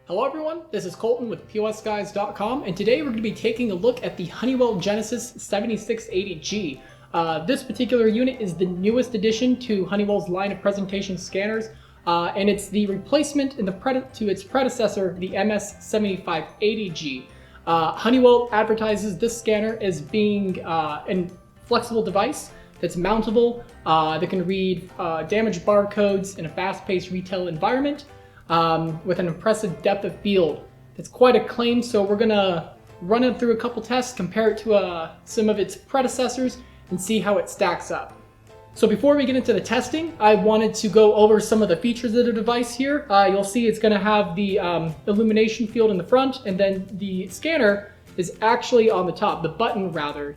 Hello everyone, this is Colton with POSGuys.com, and today we're going to be taking a look at the Honeywell Genesis 7680G. This particular unit is the newest addition to Honeywell's line of presentation scanners, and it's the replacement to its predecessor, the MS7580G. Honeywell advertises this scanner as being a flexible device that's mountable, that can read damaged barcodes in a fast-paced retail environment, with an impressive depth of field. It's quite a claim, so we're gonna run it through a couple tests, compare it to some of its predecessors, and see how it stacks up. So before we get into the testing, I wanted to go over some of the features of the device here. You'll see it's gonna have the illumination field in the front, and then the scanner is actually on the top. The button, rather,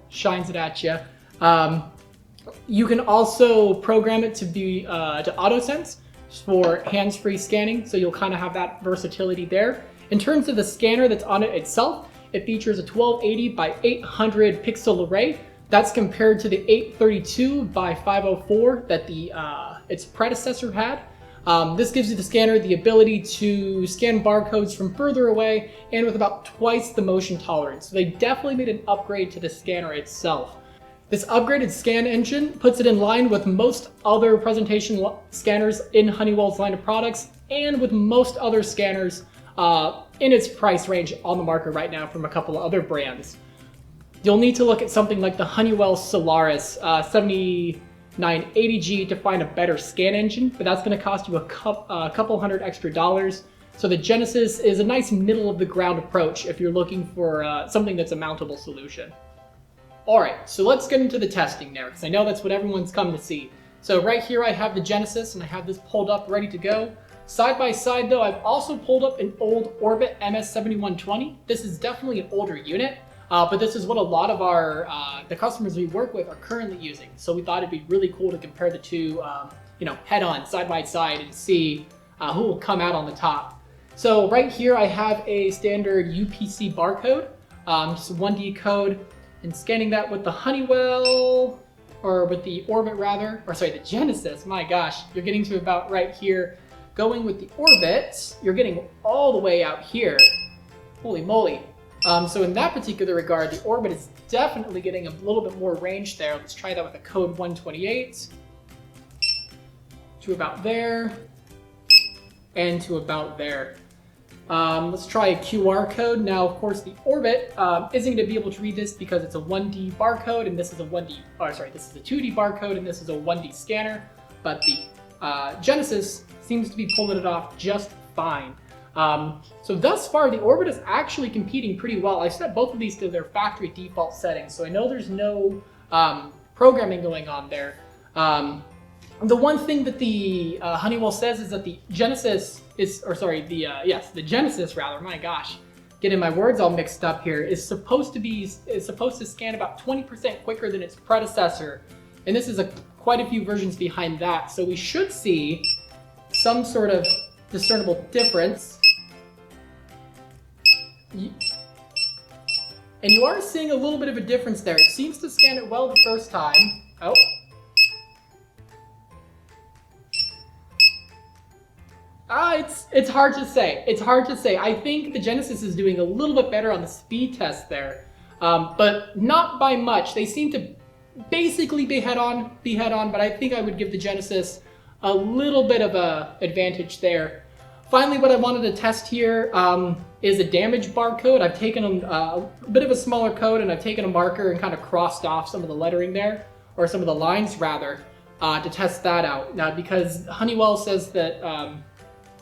shines it at you. You can also program it to be to auto-sense for hands-free scanning, so you'll kind of have that versatility there. In terms of the scanner that's on it itself, it features a 1280 by 800 pixel array. That's compared to the 832 by 504 that its predecessor had. This gives you the scanner the ability to scan barcodes from further away and with about twice the motion tolerance. So they definitely made an upgrade to the scanner itself. This upgraded scan engine puts it in line with most other presentation scanners in Honeywell's line of products and with most other scanners in its price range on the market right now from a couple of other brands. You'll need to look at something like the Honeywell Solaris 7980G to find a better scan engine, but that's going to cost you a couple hundred extra dollars. So the Genesis is a nice middle of the ground approach if you're looking for something that's a mountable solution. Alright, so let's get into the testing now, because I know that's what everyone's come to see. So right here I have the Genesis, and I have this pulled up ready to go. Side by side though, I've also pulled up an old Orbit MS7120. This is definitely an older unit, but this is what a lot of the customers we work with are currently using. So we thought it'd be really cool to compare the two, head on, side by side, and see who will come out on the top. So right here I have a standard UPC barcode, just a 1D code. And scanning that with the Honeywell, or with the Orbit rather, or sorry, the Genesis, my gosh, you're getting to about right here. Going with the Orbit, you're getting all the way out here. Holy moly. So in that particular regard, the Orbit is definitely getting a little bit more range there. Let's try that with a code 128, to about there, and to about there. Let's try a QR code. Now, of course, the Orbit isn't going to be able to read this because it's a 1D barcode, and this is a 2D barcode, and this is a 1D scanner. But the Genesis seems to be pulling it off just fine. So thus far, the Orbit is actually competing pretty well. I set both of these to their factory default settings, so I know there's no programming going on there. The one thing that the Honeywell says is that the Genesis the Genesis rather, my gosh, getting my words all mixed up here, is supposed to scan about 20% quicker than its predecessor. And this is quite a few versions behind that. So we should see some sort of discernible difference. And you are seeing a little bit of a difference there. It seems to scan it well the first time. Oh. It's hard to say. It's hard to say. I think the Genesis is doing a little bit better on the speed test there, but not by much. They seem to basically be head on, but I think I would give the Genesis a little bit of a advantage there. Finally, what I wanted to test here is a damage barcode. I've taken a bit of a smaller code, and I've taken a marker and kind of crossed off some of the lettering there, or some of the lines rather, to test that out. Now, because Honeywell says that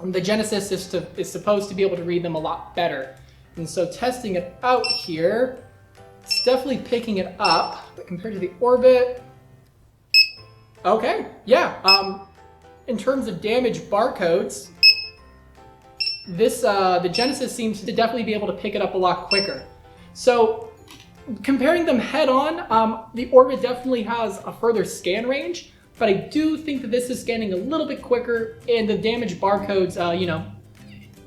the Genesis is supposed to be able to read them a lot better. And so testing it out here, it's definitely picking it up, but compared to the Orbit, okay, yeah. In terms of damage barcodes, the Genesis seems to definitely be able to pick it up a lot quicker. So comparing them head on, the Orbit definitely has a further scan range, but I do think that this is scanning a little bit quicker, and the damage barcodes,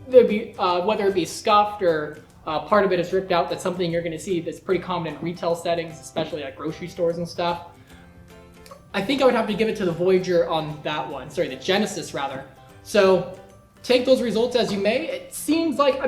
whether it be scuffed or part of it is ripped out, that's something you're going to see that's pretty common in retail settings, especially like grocery stores and stuff. I think I would have to give it to the Voyager on that one. Sorry, the Genesis rather. So take those results as you may. It seems like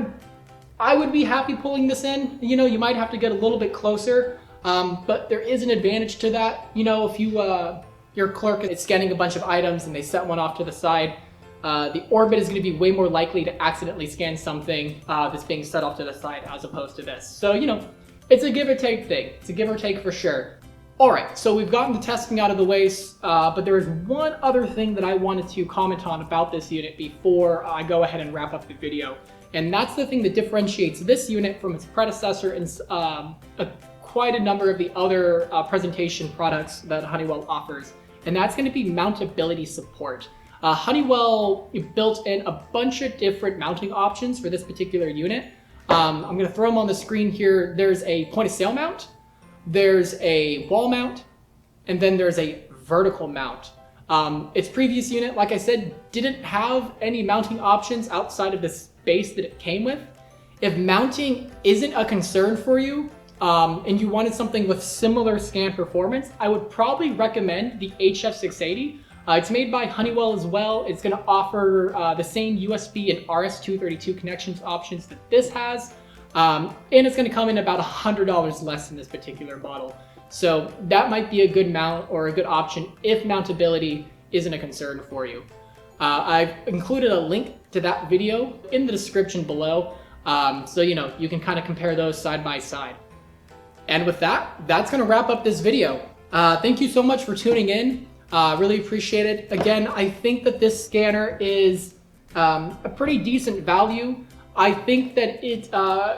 I would be happy pulling this in. You know, you might have to get a little bit closer, but there is an advantage to that. You know, if your clerk is scanning a bunch of items and they set one off to the side, the orbit is going to be way more likely to accidentally scan something that's being set off to the side as opposed to this. So, you know, it's a give or take thing. It's a give or take for sure. All right, so we've gotten the testing out of the way, but there is one other thing that I wanted to comment on about this unit before I go ahead and wrap up the video. And that's the thing that differentiates this unit from its predecessor and quite a number of the other presentation products that Honeywell offers. And that's going to be mountability support. Honeywell built in a bunch of different mounting options for this particular unit. I'm going to throw them on the screen here. There's a point of sale mount, there's a wall mount, and then there's a vertical mount. Its previous unit, like I said, didn't have any mounting options outside of the space that it came with. If mounting isn't a concern for you, and you wanted something with similar scan performance, I would probably recommend the HF680. It's made by Honeywell as well. It's going to offer the same USB and RS-232 connections options that this has, and it's going to come in about $100 less than this particular model. So that might be a good mount or a good option if mountability isn't a concern for you. I've included a link to that video in the description below, so you know you can kind of compare those side by side. And with that, that's going to wrap up this video. Thank you so much for tuning in. Really appreciate it. Again, I think that this scanner is a pretty decent value. I think that it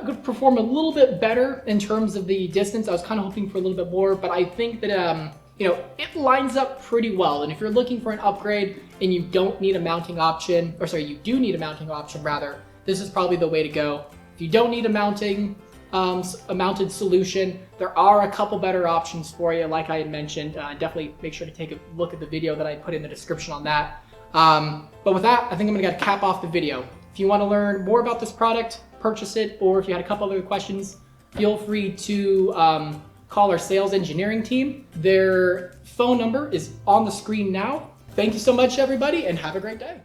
could perform a little bit better in terms of the distance. I was kind of hoping for a little bit more, but I think that you know, it lines up pretty well. And if you're looking for an upgrade and you don't need a mounting option, or sorry, you do need a mounting option rather, this is probably the way to go. If you don't need a mounted solution, there are a couple better options for you, like I had mentioned. Definitely make sure to take a look at the video that I put in the description on that. But with that, I think I'm gonna cap off the video. If you want to learn more about this product, purchase it, or if you had a couple other questions, feel free to call our sales engineering team. Their phone number is on the screen now. Thank you so much, everybody, and have a great day.